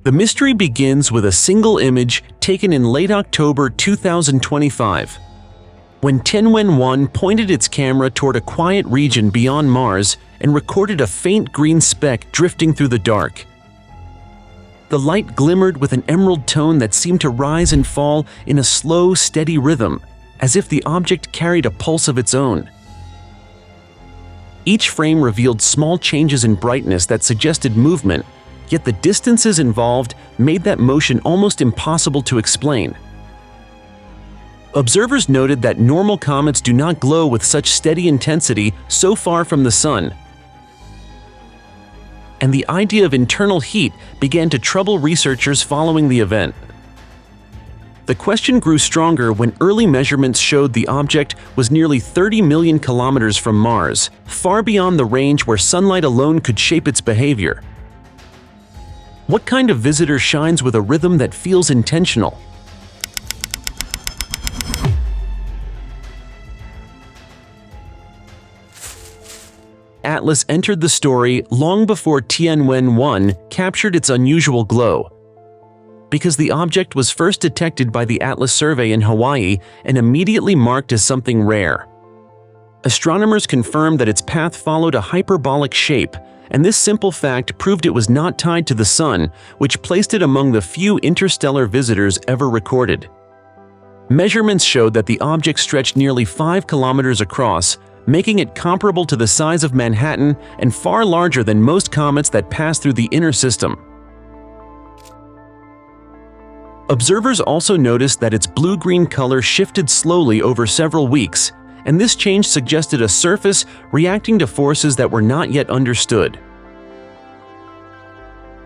The mystery begins with a single image taken in late October 2025. When Tianwen-1 pointed its camera toward a quiet region beyond Mars and recorded a faint green speck drifting through the dark. The light glimmered with an emerald tone that seemed to rise and fall in a slow, steady rhythm, as if the object carried a pulse of its own. Each frame revealed small changes in brightness that suggested movement, yet the distances involved made that motion almost impossible to explain. Observers noted that normal comets do not glow with such steady intensity so far from the Sun, and the idea of internal heat began to trouble researchers following the event. The question grew stronger when early measurements showed the object was nearly 30 million kilometers from Mars, far beyond the range where sunlight alone could shape its behavior. What kind of visitor shines with a rhythm that feels intentional? Atlas entered the story long before Tianwen-1 captured its unusual glow. Because the object was first detected by the Atlas survey in Hawaii and immediately marked as something rare. Astronomers confirmed that its path followed a hyperbolic shape, and this simple fact proved it was not tied to the Sun, which placed it among the few interstellar visitors ever recorded. Measurements showed that the object stretched nearly 5 kilometers across, making it comparable to the size of Manhattan and far larger than most comets that pass through the inner system. Observers also noticed that its blue-green color shifted slowly over several weeks, and this change suggested a surface reacting to forces that were not yet understood.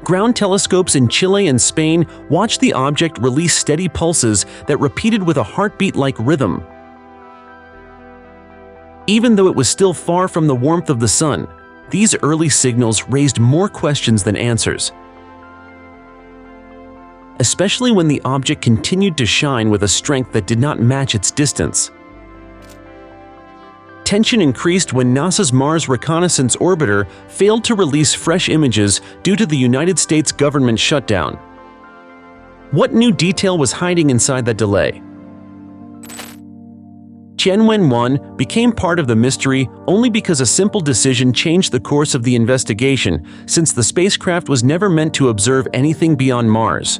Ground telescopes in Chile and Spain watched the object release steady pulses that repeated with a heartbeat-like rhythm. Even though it was still far from the warmth of the Sun, these early signals raised more questions than answers, especially when the object continued to shine with a strength that did not match its distance. Tension increased when NASA's Mars Reconnaissance Orbiter failed to release fresh images due to the United States government shutdown. What new detail was hiding inside that delay? Tianwen-1 became part of the mystery only because a simple decision changed the course of the investigation, since the spacecraft was never meant to observe anything beyond Mars.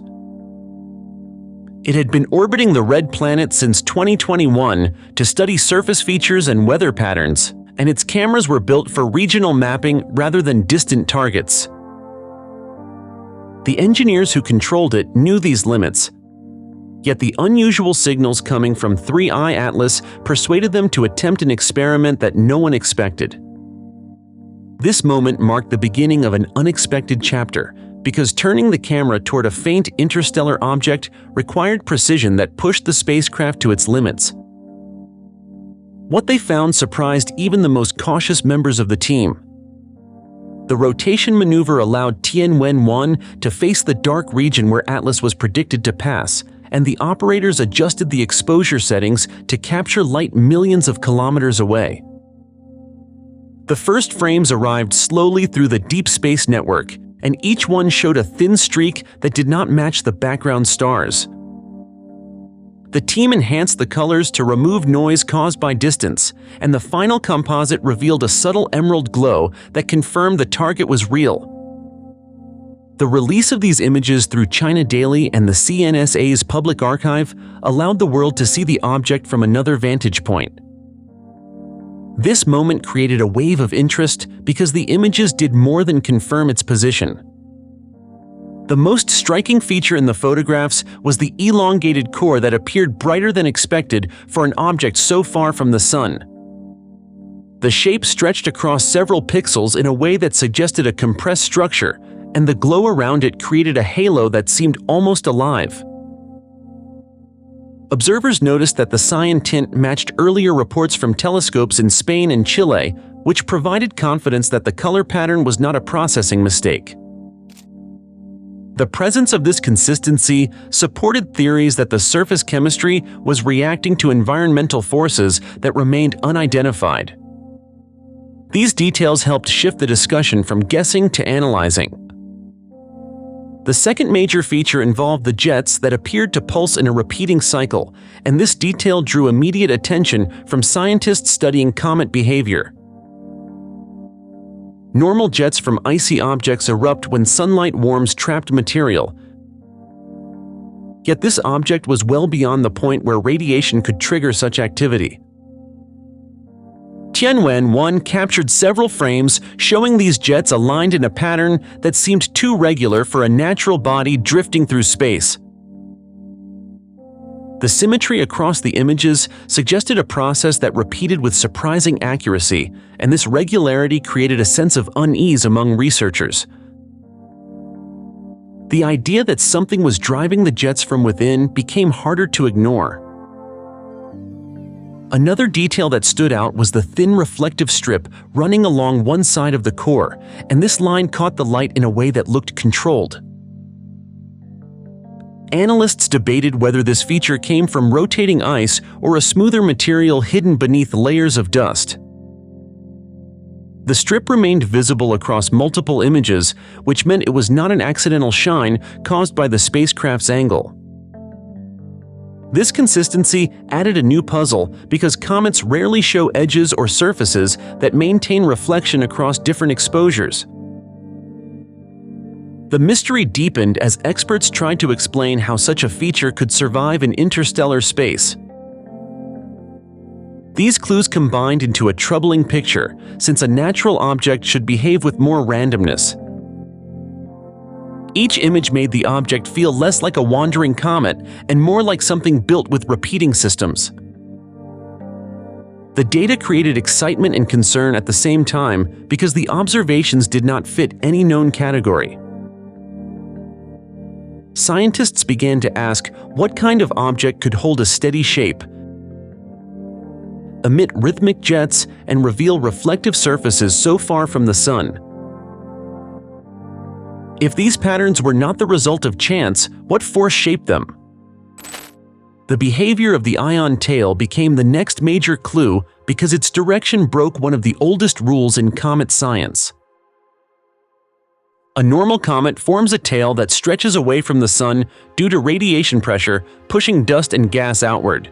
It had been orbiting the red planet since 2021 to study surface features and weather patterns, and its cameras were built for regional mapping rather than distant targets. The engineers who controlled it knew these limits, yet the unusual signals coming from 3I Atlas persuaded them to attempt an experiment that no one expected. This moment marked the beginning of an unexpected chapter, because turning the camera toward a faint interstellar object required precision that pushed the spacecraft to its limits. What they found surprised even the most cautious members of the team. The rotation maneuver allowed Tianwen-1 to face the dark region where Atlas was predicted to pass, and the operators adjusted the exposure settings to capture light millions of kilometers away. The first frames arrived slowly through the deep space network, and each one showed a thin streak that did not match the background stars. The team enhanced the colors to remove noise caused by distance, and the final composite revealed a subtle emerald glow that confirmed the target was real. The release of these images through China Daily and the CNSA's public archive allowed the world to see the object from another vantage point. This moment created a wave of interest because the images did more than confirm its position. The most striking feature in the photographs was the elongated core that appeared brighter than expected for an object so far from the Sun. The shape stretched across several pixels in a way that suggested a compressed structure, and the glow around it created a halo that seemed almost alive. Observers noticed that the cyan tint matched earlier reports from telescopes in Spain and Chile, which provided confidence that the color pattern was not a processing mistake. The presence of this consistency supported theories that the surface chemistry was reacting to environmental forces that remained unidentified. These details helped shift the discussion from guessing to analyzing. The second major feature involved the jets that appeared to pulse in a repeating cycle, and this detail drew immediate attention from scientists studying comet behavior. Normal jets from icy objects erupt when sunlight warms trapped material. Yet this object was well beyond the point where radiation could trigger such activity. Tianwen-1 captured several frames showing these jets aligned in a pattern that seemed too regular for a natural body drifting through space. The symmetry across the images suggested a process that repeated with surprising accuracy, and this regularity created a sense of unease among researchers. The idea that something was driving the jets from within became harder to ignore. Another detail that stood out was the thin reflective strip running along one side of the core, and this line caught the light in a way that looked controlled. Analysts debated whether this feature came from rotating ice or a smoother material hidden beneath layers of dust. The strip remained visible across multiple images, which meant it was not an accidental shine caused by the spacecraft's angle. This consistency added a new puzzle because comets rarely show edges or surfaces that maintain reflection across different exposures. The mystery deepened as experts tried to explain how such a feature could survive in interstellar space. These clues combined into a troubling picture, since a natural object should behave with more randomness. Each image made the object feel less like a wandering comet and more like something built with repeating systems. The data created excitement and concern at the same time because the observations did not fit any known category. Scientists began to ask what kind of object could hold a steady shape, emit rhythmic jets, and reveal reflective surfaces so far from the sun. If these patterns were not the result of chance, what force shaped them? The behavior of the ion tail became the next major clue because its direction broke one of the oldest rules in comet science. A normal comet forms a tail that stretches away from the sun due to radiation pressure, pushing dust and gas outward.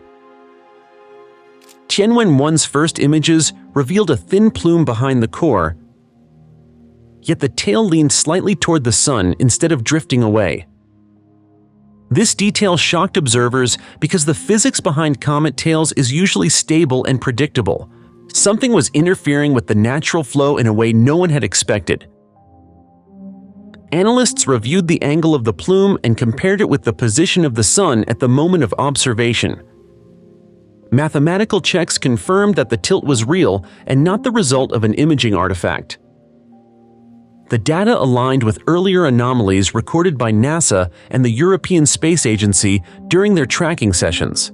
Tianwen-1's first images revealed a thin plume behind the core, yet the tail leaned slightly toward the sun instead of drifting away. This detail shocked observers because the physics behind comet tails is usually stable and predictable. Something was interfering with the natural flow in a way no one had expected. Analysts reviewed the angle of the plume and compared it with the position of the sun at the moment of observation. Mathematical checks confirmed that the tilt was real and not the result of an imaging artifact. The data aligned with earlier anomalies recorded by NASA and the European Space Agency during their tracking sessions.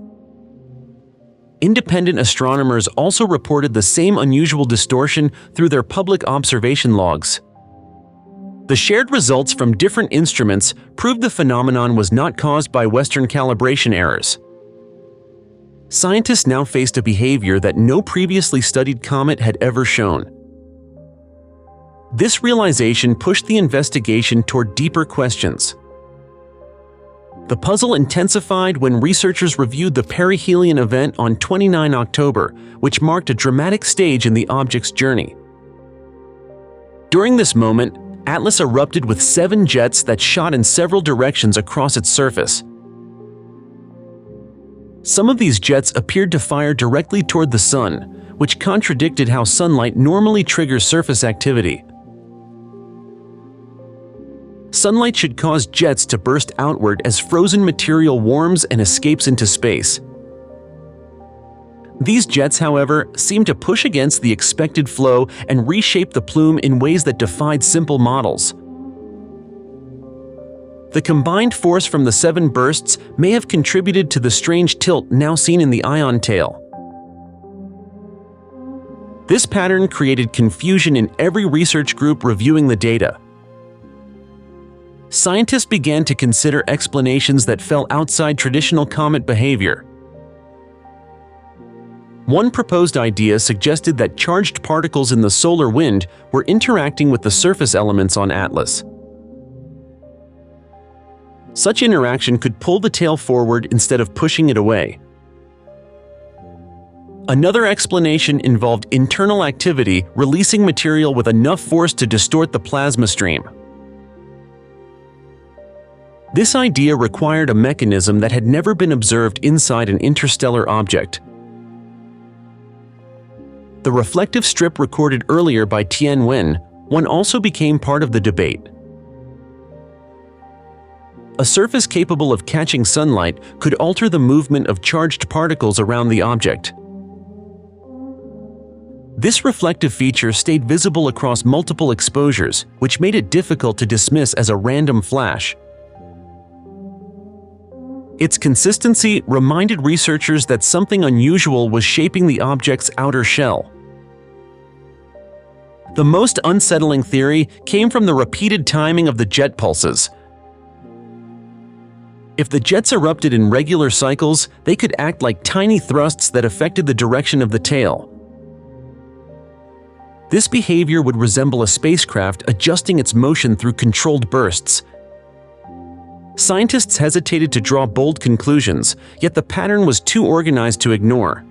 Independent astronomers also reported the same unusual distortion through their public observation logs. The shared results from different instruments proved the phenomenon was not caused by Western calibration errors. Scientists now faced a behavior that no previously studied comet had ever shown. This realization pushed the investigation toward deeper questions. The puzzle intensified when researchers reviewed the perihelion event on 29 October, which marked a dramatic stage in the object's journey. During this moment, Atlas erupted with 7 jets that shot in several directions across its surface. Some of these jets appeared to fire directly toward the sun, which contradicted how sunlight normally triggers surface activity. Sunlight should cause jets to burst outward as frozen material warms and escapes into space. These jets, however, seemed to push against the expected flow and reshape the plume in ways that defied simple models. The combined force from the 7 bursts may have contributed to the strange tilt now seen in the ion tail. This pattern created confusion in every research group reviewing the data. Scientists began to consider explanations that fell outside traditional comet behavior. One proposed idea suggested that charged particles in the solar wind were interacting with the surface elements on Atlas. Such interaction could pull the tail forward instead of pushing it away. Another explanation involved internal activity releasing material with enough force to distort the plasma stream. This idea required a mechanism that had never been observed inside an interstellar object. The reflective strip recorded earlier by Tianwen-1 also became part of the debate. A surface capable of catching sunlight could alter the movement of charged particles around the object. This reflective feature stayed visible across multiple exposures, which made it difficult to dismiss as a random flash. Its consistency reminded researchers that something unusual was shaping the object's outer shell. The most unsettling theory came from the repeated timing of the jet pulses. If the jets erupted in regular cycles, they could act like tiny thrusts that affected the direction of the tail. This behavior would resemble a spacecraft adjusting its motion through controlled bursts. Scientists hesitated to draw bold conclusions, yet the pattern was too organized to ignore.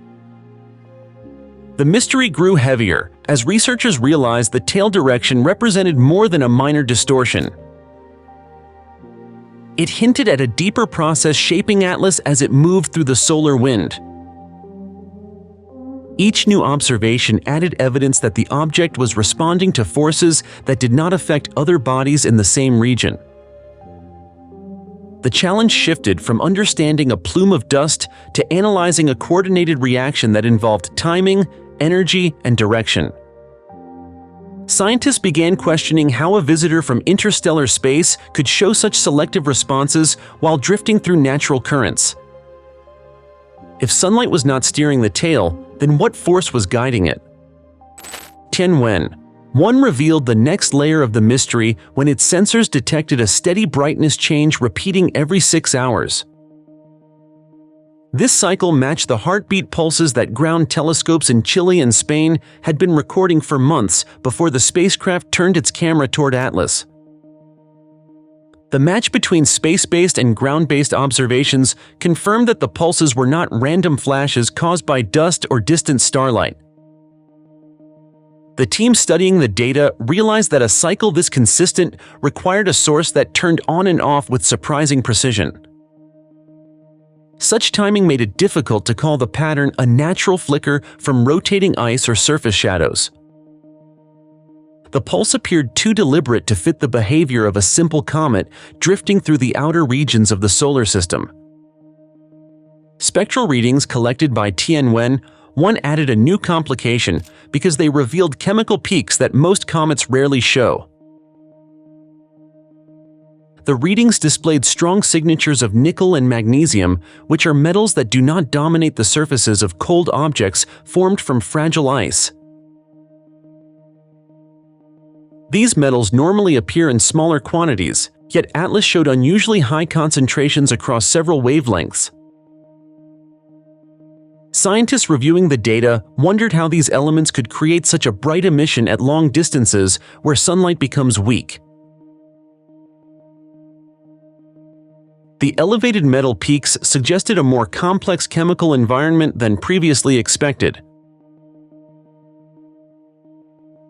The mystery grew heavier as researchers realized the tail direction represented more than a minor distortion. It hinted at a deeper process shaping Atlas as it moved through the solar wind. Each new observation added evidence that the object was responding to forces that did not affect other bodies in the same region. The challenge shifted from understanding a plume of dust to analyzing a coordinated reaction that involved timing, energy, and direction. Scientists began questioning how a visitor from interstellar space could show such selective responses while drifting through natural currents. If sunlight was not steering the tail, then what force was guiding it? Tianwen-1 revealed the next layer of the mystery when its sensors detected a steady brightness change repeating every 6 hours. This cycle matched the heartbeat pulses that ground telescopes in Chile and Spain had been recording for months before the spacecraft turned its camera toward Atlas. The match between space-based and ground-based observations confirmed that the pulses were not random flashes caused by dust or distant starlight. The team studying the data realized that a cycle this consistent required a source that turned on and off with surprising precision. Such timing made it difficult to call the pattern a natural flicker from rotating ice or surface shadows. The pulse appeared too deliberate to fit the behavior of a simple comet drifting through the outer regions of the solar system. Spectral readings collected by Tianwen-1 added a new complication because they revealed chemical peaks that most comets rarely show. The readings displayed strong signatures of nickel and magnesium, which are metals that do not dominate the surfaces of cold objects formed from fragile ice. These metals normally appear in smaller quantities, yet Atlas showed unusually high concentrations across several wavelengths. Scientists reviewing the data wondered how these elements could create such a bright emission at long distances where sunlight becomes weak. The elevated metal peaks suggested a more complex chemical environment than previously expected.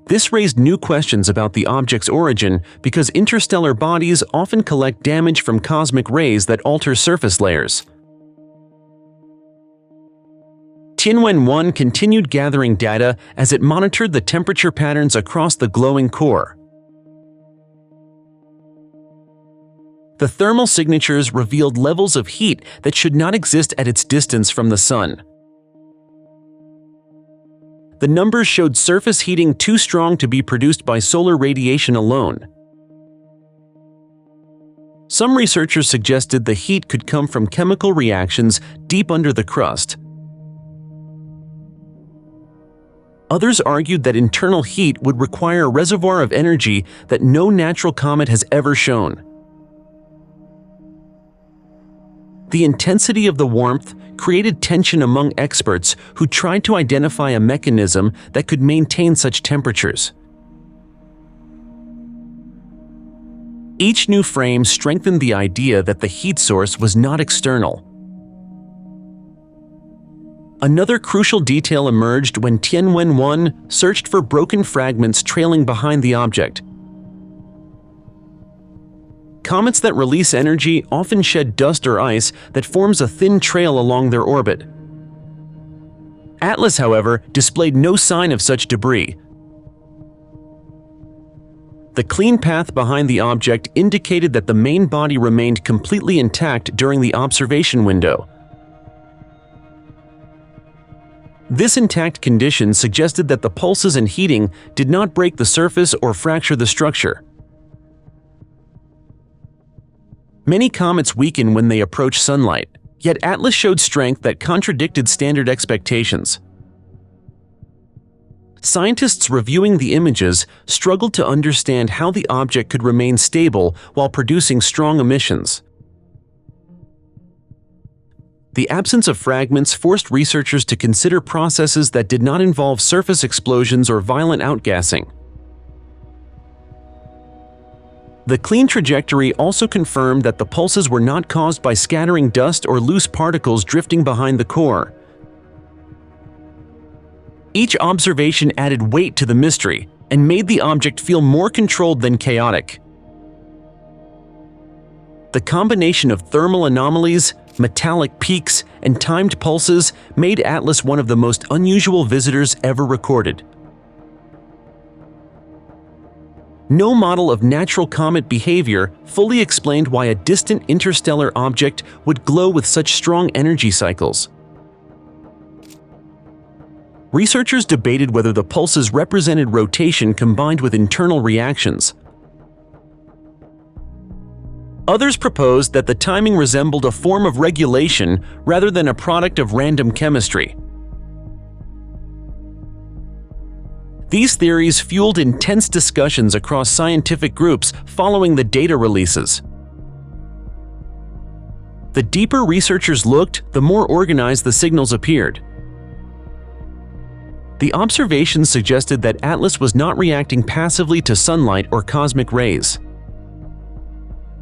This raised new questions about the object's origin because interstellar bodies often collect damage from cosmic rays that alter surface layers. Tienwin-1 continued gathering data as it monitored the temperature patterns across the glowing core. The thermal signatures revealed levels of heat that should not exist at its distance from the sun. The numbers showed surface heating too strong to be produced by solar radiation alone. Some researchers suggested the heat could come from chemical reactions deep under the crust. Others argued that internal heat would require a reservoir of energy that no natural comet has ever shown. The intensity of the warmth created tension among experts who tried to identify a mechanism that could maintain such temperatures. Each new frame strengthened the idea that the heat source was not external. Another crucial detail emerged when Tianwen-1 searched for broken fragments trailing behind the object. Comets that release energy often shed dust or ice that forms a thin trail along their orbit. Atlas, however, displayed no sign of such debris. The clean path behind the object indicated that the main body remained completely intact during the observation window. This intact condition suggested that the pulses and heating did not break the surface or fracture the structure. Many comets weaken when they approach sunlight, yet Atlas showed strength that contradicted standard expectations. Scientists reviewing the images struggled to understand how the object could remain stable while producing strong emissions. The absence of fragments forced researchers to consider processes that did not involve surface explosions or violent outgassing. The clean trajectory also confirmed that the pulses were not caused by scattering dust or loose particles drifting behind the core. Each observation added weight to the mystery and made the object feel more controlled than chaotic. The combination of thermal anomalies, metallic peaks, and timed pulses made Atlas one of the most unusual visitors ever recorded. No model of natural comet behavior fully explained why a distant interstellar object would glow with such strong energy cycles. Researchers debated whether the pulses represented rotation combined with internal reactions. Others proposed that the timing resembled a form of regulation rather than a product of random chemistry. These theories fueled intense discussions across scientific groups following the data releases. The deeper researchers looked, the more organized the signals appeared. The observations suggested that Atlas was not reacting passively to sunlight or cosmic rays.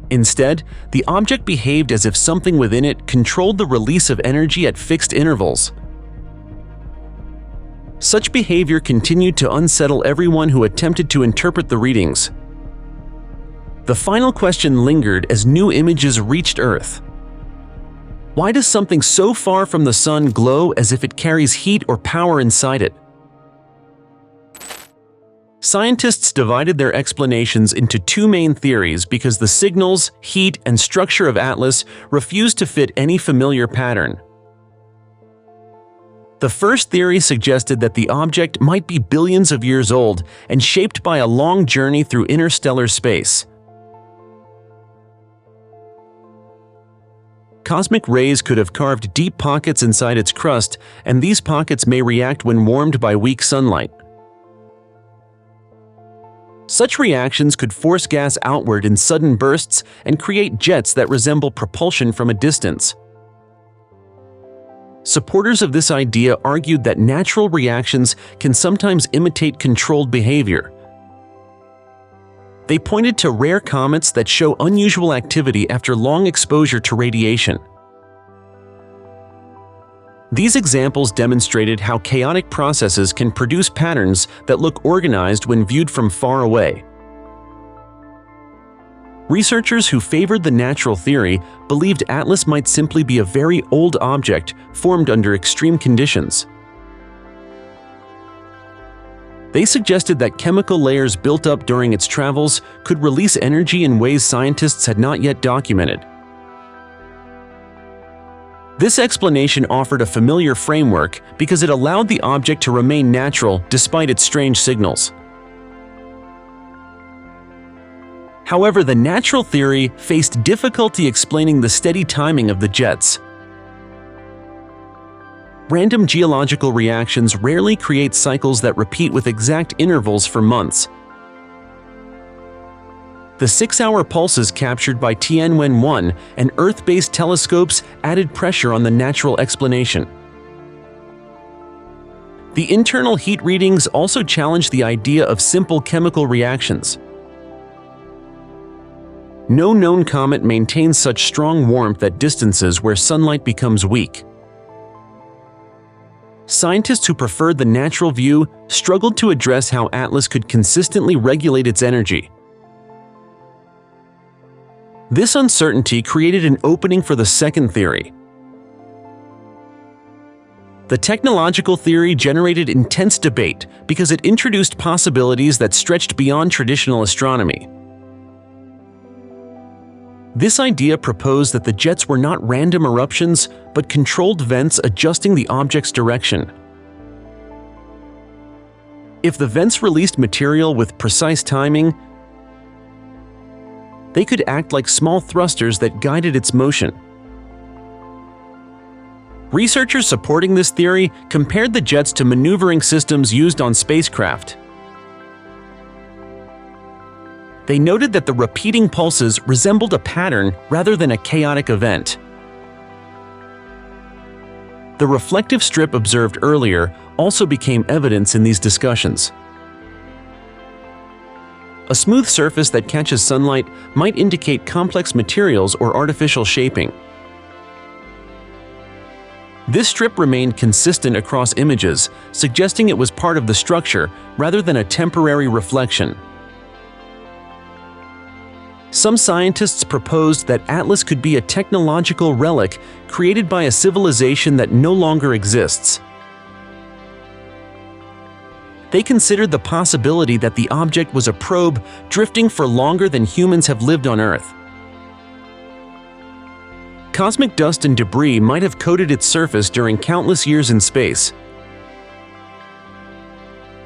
Instead, the object behaved as if something within it controlled the release of energy at fixed intervals. Such behavior continued to unsettle everyone who attempted to interpret the readings. The final question lingered as new images reached Earth. Why does something so far from the sun glow as if it carries heat or power inside it? Scientists divided their explanations into two main theories because the signals, heat, and structure of Atlas refused to fit any familiar pattern. The first theory suggested that the object might be billions of years old and shaped by a long journey through interstellar space. Cosmic rays could have carved deep pockets inside its crust, and these pockets may react when warmed by weak sunlight. Such reactions could force gas outward in sudden bursts and create jets that resemble propulsion from a distance. Supporters of this idea argued that natural reactions can sometimes imitate controlled behavior. They pointed to rare comets that show unusual activity after long exposure to radiation. These examples demonstrated how chaotic processes can produce patterns that look organized when viewed from far away. Researchers who favored the natural theory believed Atlas might simply be a very old object formed under extreme conditions. They suggested that chemical layers built up during its travels could release energy in ways scientists had not yet documented. This explanation offered a familiar framework because it allowed the object to remain natural despite its strange signals. However, the natural theory faced difficulty explaining the steady timing of the jets. Random geological reactions rarely create cycles that repeat with exact intervals for months. The 6-hour pulses captured by Tianwen-1 and Earth-based telescopes added pressure on the natural explanation. The internal heat readings also challenged the idea of simple chemical reactions. No known comet maintains such strong warmth at distances where sunlight becomes weak. Scientists who preferred the natural view struggled to address how Atlas could consistently regulate its energy. This uncertainty created an opening for the second theory. The technological theory generated intense debate because it introduced possibilities that stretched beyond traditional astronomy. This idea proposed that the jets were not random eruptions, but controlled vents adjusting the object's direction. If the vents released material with precise timing, they could act like small thrusters that guided its motion. Researchers supporting this theory compared the jets to maneuvering systems used on spacecraft. They noted that the repeating pulses resembled a pattern rather than a chaotic event. The reflective strip observed earlier also became evidence in these discussions. A smooth surface that catches sunlight might indicate complex materials or artificial shaping. This strip remained consistent across images, suggesting it was part of the structure rather than a temporary reflection. Some scientists proposed that Atlas could be a technological relic created by a civilization that no longer exists. They considered the possibility that the object was a probe drifting for longer than humans have lived on Earth. Cosmic dust and debris might have coated its surface during countless years in space.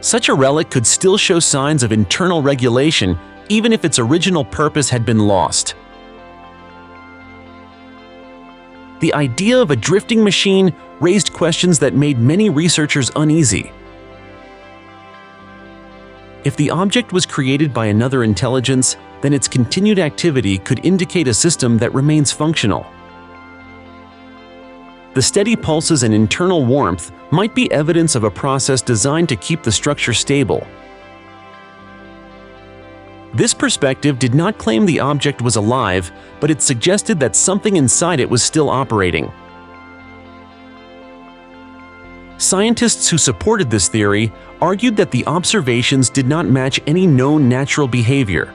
Such a relic could still show signs of internal regulation even if its original purpose had been lost. The idea of a drifting machine raised questions that made many researchers uneasy. If the object was created by another intelligence, then its continued activity could indicate a system that remains functional. The steady pulses and internal warmth might be evidence of a process designed to keep the structure stable. This perspective did not claim the object was alive, but it suggested that something inside it was still operating. Scientists who supported this theory argued that the observations did not match any known natural behavior.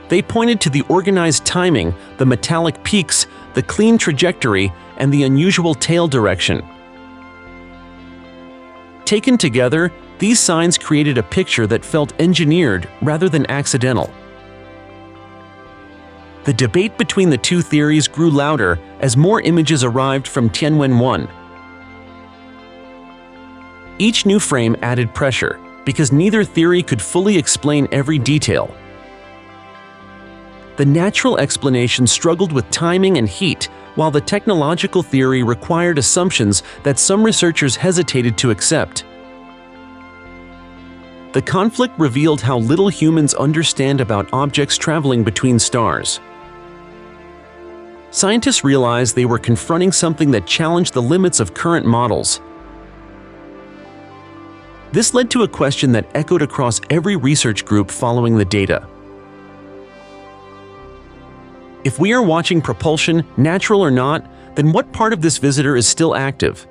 They pointed to the organized timing, the metallic peaks, the clean trajectory, and the unusual tail direction. Taken together, these signs created a picture that felt engineered rather than accidental. The debate between the two theories grew louder as more images arrived from Tianwen-1. Each new frame added pressure, because neither theory could fully explain every detail. The natural explanation struggled with timing and heat, while the technological theory required assumptions that some researchers hesitated to accept. The conflict revealed how little humans understand about objects traveling between stars. Scientists realized they were confronting something that challenged the limits of current models. This led to a question that echoed across every research group following the data. If we are watching propulsion, natural or not, then what part of this visitor is still active?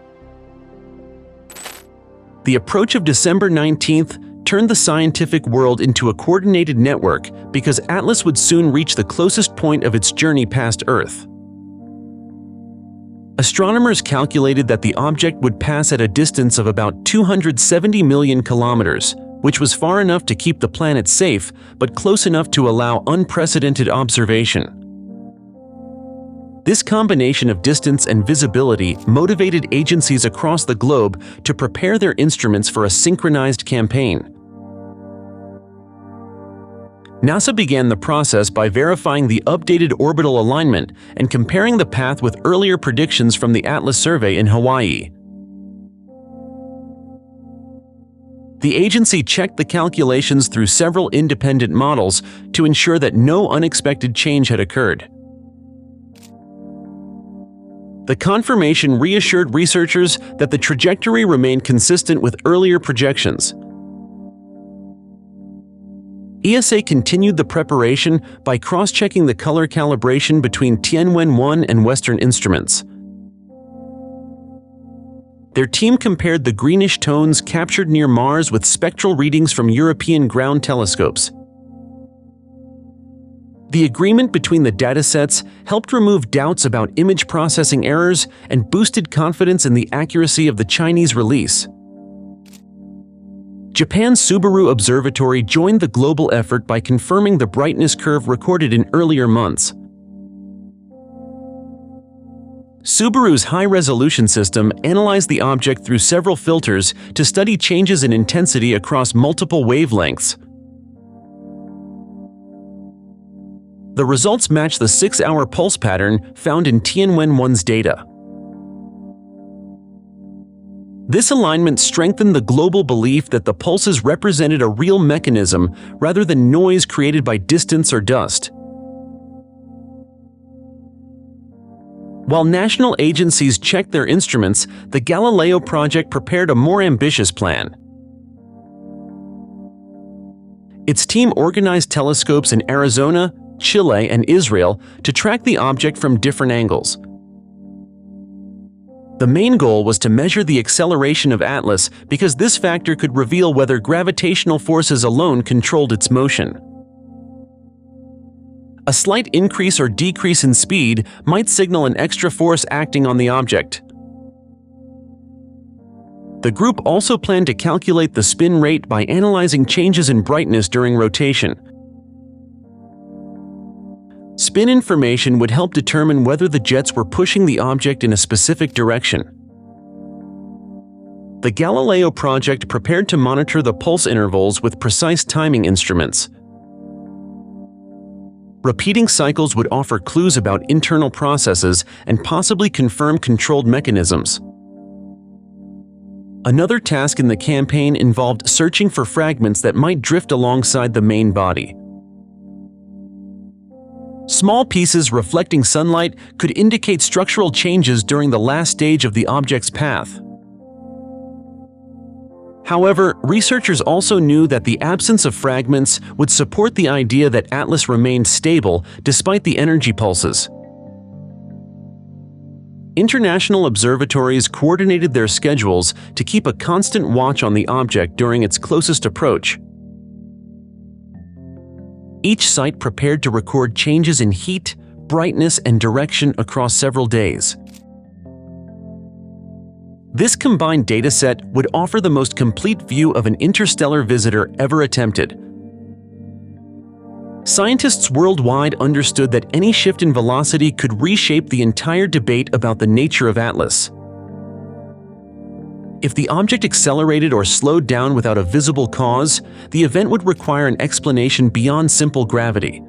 The approach of December 19th turned the scientific world into a coordinated network because Atlas would soon reach the closest point of its journey past Earth. Astronomers calculated that the object would pass at a distance of about 270 million kilometers, which was far enough to keep the planet safe, but close enough to allow unprecedented observation. This combination of distance and visibility motivated agencies across the globe to prepare their instruments for a synchronized campaign. NASA began the process by verifying the updated orbital alignment and comparing the path with earlier predictions from the Atlas survey in Hawaii. The agency checked the calculations through several independent models to ensure that no unexpected change had occurred. The confirmation reassured researchers that the trajectory remained consistent with earlier projections. ESA continued the preparation by cross-checking the color calibration between Tianwen-1 and Western instruments. Their team compared the greenish tones captured near Mars with spectral readings from European ground telescopes. The agreement between the datasets helped remove doubts about image processing errors and boosted confidence in the accuracy of the Chinese release. Japan's Subaru Observatory joined the global effort by confirming the brightness curve recorded in earlier months. Subaru's high-resolution system analyzed the object through several filters to study changes in intensity across multiple wavelengths. The results match the 6-hour pulse pattern found in Tianwen-1's data. This alignment strengthened the global belief that the pulses represented a real mechanism rather than noise created by distance or dust. While national agencies checked their instruments, the Galileo project prepared a more ambitious plan. Its team organized telescopes in Arizona, Chile, and Israel to track the object from different angles. The main goal was to measure the acceleration of Atlas because this factor could reveal whether gravitational forces alone controlled its motion. A slight increase or decrease in speed might signal an extra force acting on the object. The group also planned to calculate the spin rate by analyzing changes in brightness during rotation. Spin information would help determine whether the jets were pushing the object in a specific direction. The Galileo project prepared to monitor the pulse intervals with precise timing instruments. Repeating cycles would offer clues about internal processes and possibly confirm controlled mechanisms. Another task in the campaign involved searching for fragments that might drift alongside the main body. Small pieces reflecting sunlight could indicate structural changes during the last stage of the object's path. However, researchers also knew that the absence of fragments would support the idea that Atlas remained stable despite the energy pulses. International observatories coordinated their schedules to keep a constant watch on the object during its closest approach. Each site prepared to record changes in heat, brightness, and direction across several days. This combined dataset would offer the most complete view of an interstellar visitor ever attempted. Scientists worldwide understood that any shift in velocity could reshape the entire debate about the nature of Atlas. If the object accelerated or slowed down without a visible cause, the event would require an explanation beyond simple gravity.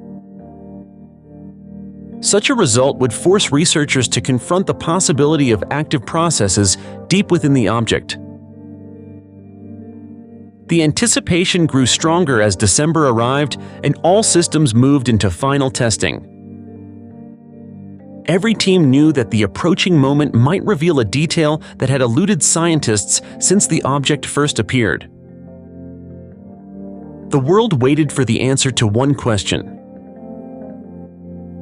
Such a result would force researchers to confront the possibility of active processes deep within the object. The anticipation grew stronger as December arrived and all systems moved into final testing. Every team knew that the approaching moment might reveal a detail that had eluded scientists since the object first appeared. The world waited for the answer to one question.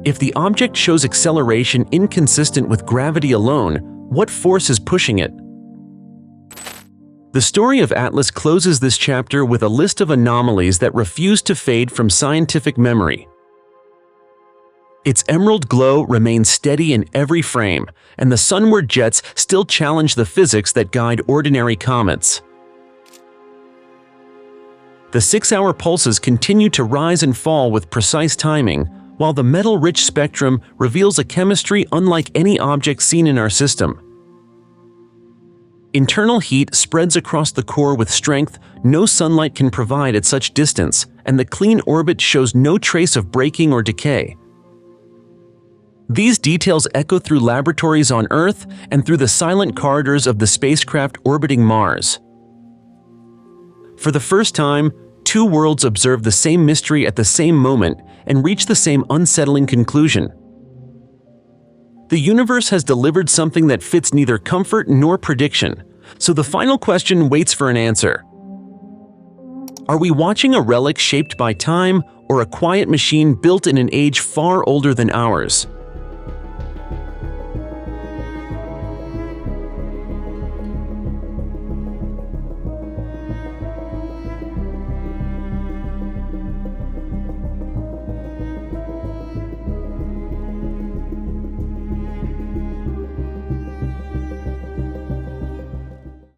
If the object shows acceleration inconsistent with gravity alone, what force is pushing it? The story of Atlas closes this chapter with a list of anomalies that refuse to fade from scientific memory. Its emerald glow remains steady in every frame, and the sunward jets still challenge the physics that guide ordinary comets. The 6-hour pulses continue to rise and fall with precise timing, while the metal-rich spectrum reveals a chemistry unlike any object seen in our system. Internal heat spreads across the core with strength no sunlight can provide at such distance, and the clean orbit shows no trace of breaking or decay. These details echo through laboratories on Earth and through the silent corridors of the spacecraft orbiting Mars. For the first time, two worlds observe the same mystery at the same moment and reach the same unsettling conclusion. The universe has delivered something that fits neither comfort nor prediction, so the final question waits for an answer. Are we watching a relic shaped by time or a quiet machine built in an age far older than ours?